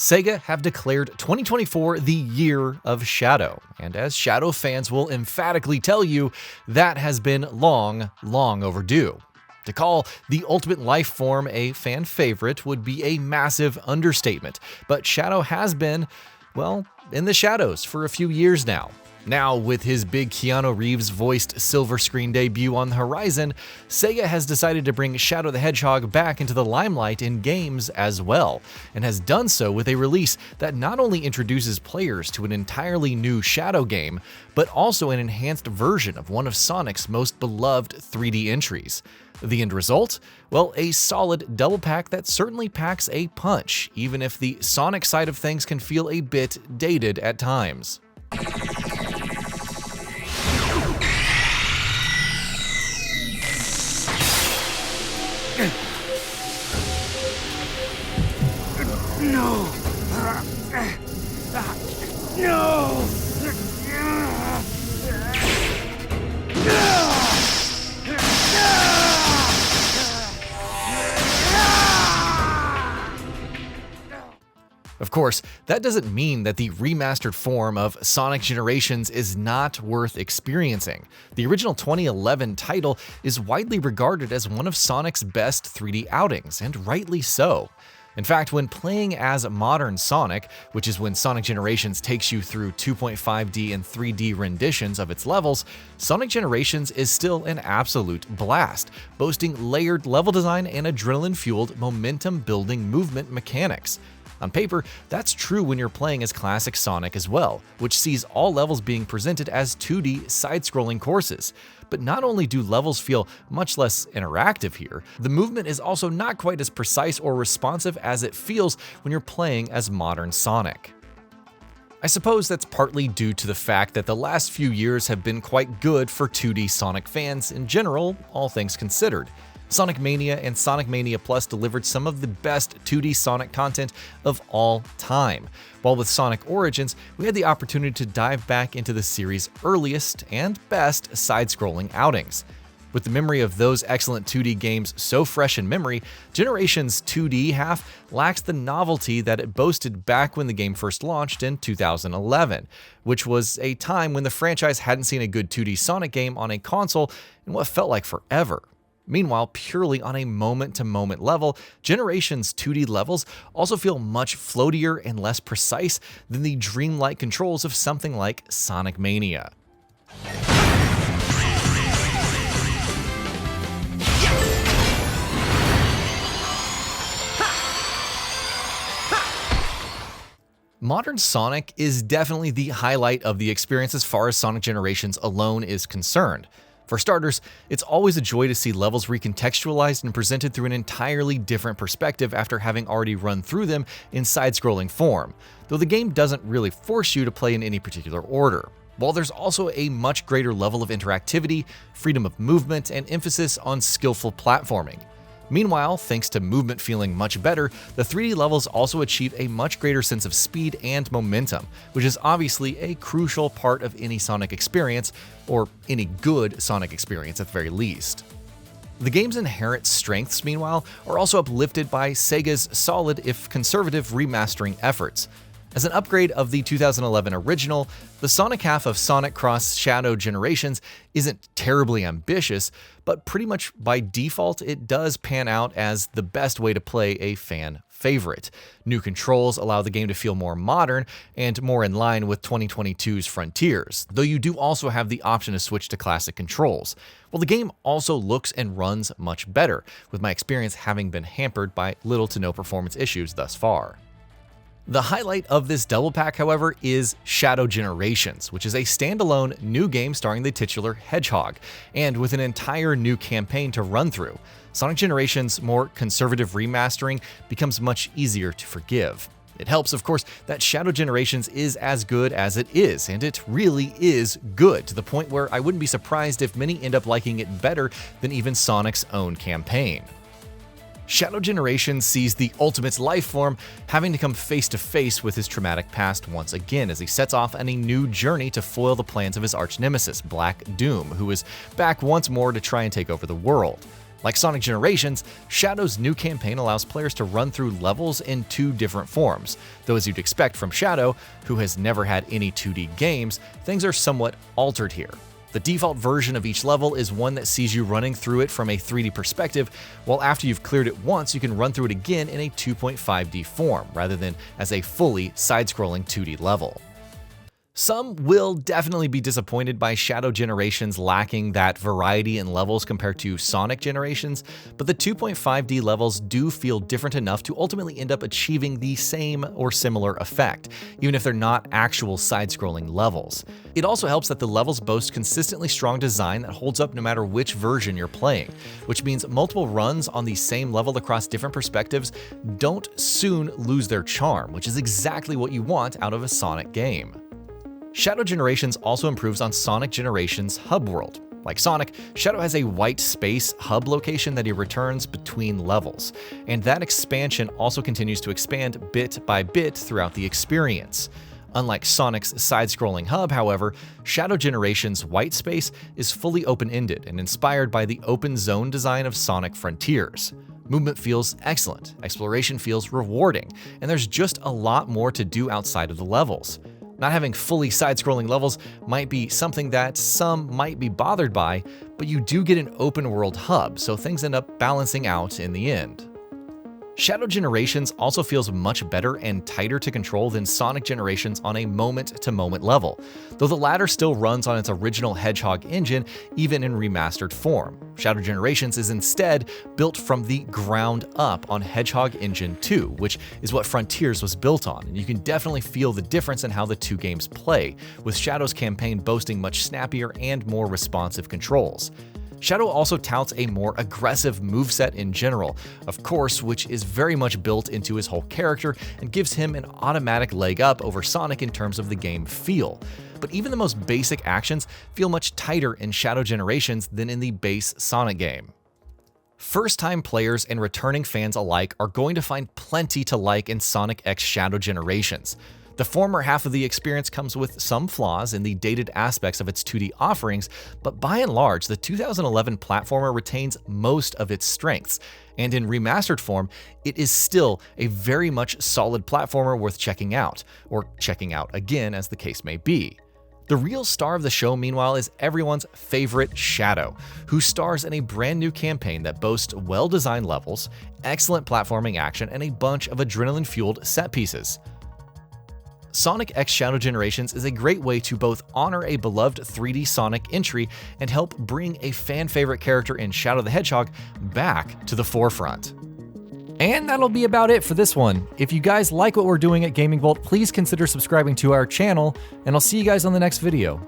Sega have declared 2024 the Year of Shadow, and as Shadow fans will emphatically tell you, that has been long overdue. To call the ultimate Lifeform a fan favorite would be a massive understatement, but Shadow has been, well, in the shadows for a few years now. Now, with his big Keanu Reeves voiced silver screen debut on the horizon, Sega has decided to bring Shadow the Hedgehog back into the limelight in games as well, and has done so with a release that not only introduces players to an entirely new Shadow game, but also an enhanced version of one of Sonic's most beloved 3D entries. The end result? Well, a solid double pack that certainly packs a punch, even if the Sonic side of things can feel a bit dated at times. No! No! Of course, that doesn't mean that the remastered form of Sonic Generations is not worth experiencing. The original 2011 title is widely regarded as one of Sonic's best 3D outings, and rightly so. In fact, when playing as modern Sonic, which is when Sonic Generations takes you through 2.5D and 3D renditions of its levels, Sonic Generations is still an absolute blast, boasting layered level design and adrenaline-fueled momentum-building movement mechanics. On paper, that's true when you're playing as classic Sonic as well, which sees all levels being presented as 2D side-scrolling courses. But not only do levels feel much less interactive here, the movement is also not quite as precise or responsive as it feels when you're playing as modern Sonic. I suppose that's partly due to the fact that the last few years have been quite good for 2D Sonic fans in general, all things considered. Sonic Mania and Sonic Mania Plus delivered some of the best 2D Sonic content of all time, while with Sonic Origins, we had the opportunity to dive back into the series' earliest and best side-scrolling outings. With the memory of those excellent 2D games so fresh in memory, Generations 2D half lacks the novelty that it boasted back when the game first launched in 2011, which was a time when the franchise hadn't seen a good 2D Sonic game on a console in what felt like forever. Meanwhile, purely on a moment-to-moment level, Generations 2D levels also feel much floatier and less precise than the dreamlike controls of something like Sonic Mania. Modern Sonic is definitely the highlight of the experience as far as Sonic Generations alone is concerned. For starters, it's always a joy to see levels recontextualized and presented through an entirely different perspective after having already run through them in side-scrolling form, though the game doesn't really force you to play in any particular order. While there's also a much greater level of interactivity, freedom of movement, and emphasis on skillful platforming. Meanwhile, thanks to movement feeling much better, the 3D levels also achieve a much greater sense of speed and momentum, which is obviously a crucial part of any Sonic experience, or any good Sonic experience at the very least. The game's inherent strengths, meanwhile, are also uplifted by Sega's solid, if conservative, remastering efforts. As an upgrade of the 2011 original, the Sonic half of Sonic X Shadow Generations isn't terribly ambitious, but pretty much by default it does pan out as the best way to play a fan favorite. New controls allow the game to feel more modern and more in line with 2022's frontiers, though you do also have the option to switch to classic controls. Well, the game also looks and runs much better, with my experience having been hampered by little to no performance issues thus far. The highlight of this double pack, however, is Shadow Generations, which is a standalone new game starring the titular Hedgehog, and with an entire new campaign to run through. Sonic Generations' more conservative remastering becomes much easier to forgive. It helps, of course, that Shadow Generations is as good as it is, and it really is good, to the point where I wouldn't be surprised if many end up liking it better than even Sonic's own campaign. Shadow Generations sees the Ultimate's Lifeform having to come face-to-face with his traumatic past once again as he sets off on a new journey to foil the plans of his arch-nemesis, Black Doom, who is back once more to try and take over the world. Like Sonic Generations, Shadow's new campaign allows players to run through levels in 2 different forms, though as you'd expect from Shadow, who has never had any 2D games, things are somewhat altered here. The default version of each level is one that sees you running through it from a 3D perspective, while after you've cleared it once, you can run through it again in a 2.5D form, rather than as a fully side-scrolling 2D level. Some will definitely be disappointed by Shadow Generations lacking that variety in levels compared to Sonic Generations, but the 2.5D levels do feel different enough to ultimately end up achieving the same or similar effect, even if they're not actual side-scrolling levels. It also helps that the levels boast consistently strong design that holds up no matter which version you're playing, which means multiple runs on the same level across different perspectives don't soon lose their charm, which is exactly what you want out of a Sonic game. Shadow Generations also improves on Sonic Generations' hub world. Like Sonic, Shadow has a white space hub location that he returns between levels, and that expansion also continues to expand bit by bit throughout the experience. Unlike Sonic's side-scrolling hub, however, Shadow Generations' white space is fully open-ended and inspired by the open zone design of Sonic Frontiers. Movement feels excellent, exploration feels rewarding, and there's just a lot more to do outside of the levels. Not having fully side-scrolling levels might be something that some might be bothered by, but you do get an open-world hub, so things end up balancing out in the end. Shadow Generations also feels much better and tighter to control than Sonic Generations on a moment-to-moment level, though the latter still runs on its original Hedgehog engine even in remastered form. Shadow Generations is instead built from the ground up on Hedgehog Engine 2, which is what Frontiers was built on, and you can definitely feel the difference in how the two games play, with Shadow's campaign boasting much snappier and more responsive controls. Shadow also touts a more aggressive moveset in general, of course, which is very much built into his whole character and gives him an automatic leg up over Sonic in terms of the game feel. But even the most basic actions feel much tighter in Shadow Generations than in the base Sonic game. First-time players and returning fans alike are going to find plenty to like in Sonic X Shadow Generations. The former half of the experience comes with some flaws in the dated aspects of its 2D offerings, but by and large, the 2011 platformer retains most of its strengths, and in remastered form, it is still a very much solid platformer worth checking out, or checking out again as the case may be. The real star of the show, meanwhile, is everyone's favorite Shadow, who stars in a brand new campaign that boasts well-designed levels, excellent platforming action, and a bunch of adrenaline-fueled set pieces. Sonic X Shadow Generations is a great way to both honor a beloved 3D Sonic entry and help bring a fan-favorite character in Shadow the Hedgehog back to the forefront. And that'll be about it for this one. If you guys like what we're doing at GamingBolt, please consider subscribing to our channel, and I'll see you guys on the next video.